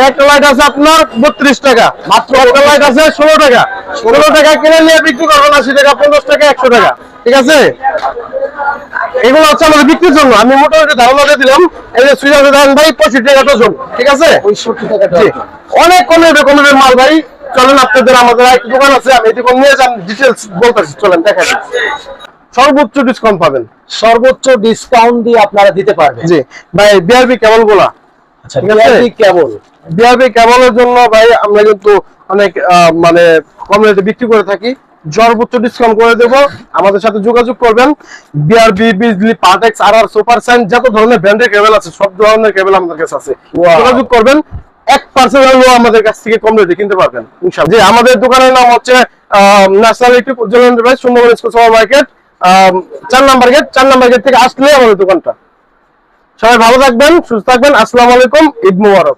একটা লাইট আছে আপনার 32 টাকা, মাত্র একটা লাইট আছে 16 টাকা। 16 টাকা কিনে নিয়ে বিক্রি করবেন 80 টাকা, 50 টাকা, 100 টাকা, ঠিক আছে? এগুলো হচ্ছে আমাদের বিক্রির জন্য, আমি মোটামুটি ধারণা দিয়ে দিলাম। এই যে সুইচ আছে দেখেন ভাই 65 টাকা ডজন, ঠিক আছে? 65 টাকা জি, অনেক কমের মাল ভাই। চলেন আপনাদের আমাদের এক দোকান আছে, আমি এই দোকান নিয়ে যান, ডিটেলস বলতেছি, চলেন দেখেন। সর্বোচ্চ ডিসকাউন্ট পাবেন, সর্বোচ্চ ডিসকাউন্ট দিয়ে আপনারা দিতে পারবেন। জি ভাই। বিআরবি কেবল গুলা, আচ্ছা, বিআরবি কেবল। বিআরবি কেবলের জন্য ভাই আমরা কিন্তু অনেক মানে কম রেটে বিক্রি করে থাকি। সর্বোচ্চ ডিসকাউন্ট করে দেব, আমাদের সাথে যোগাযোগ করবেন। বিআরবি, বিজলি, পার্টেক্স, আরআর, সুপার সাইন, যত ধরনের ব্র্যান্ডের কেবল আছে সব ধরনের কেবল আমাদের কাছে আছে। যোগাযোগ করবেন, 1% হলেও আমাদের কাছ থেকে কম রেটে কিনতে পারবেন ইনশাআল্লাহ। জি, আমাদের দোকানের নাম হচ্ছে national electric Ujjwal enterprise, Sundarban school supermarket, 4 number gate. 4 number gate থেকে আসলে আমাদের দোকানটা। সবাই ভালো থাকবেন, সুস্থ থাকবেন। আসসালামু আলাইকুম, ঈদ মুবারক।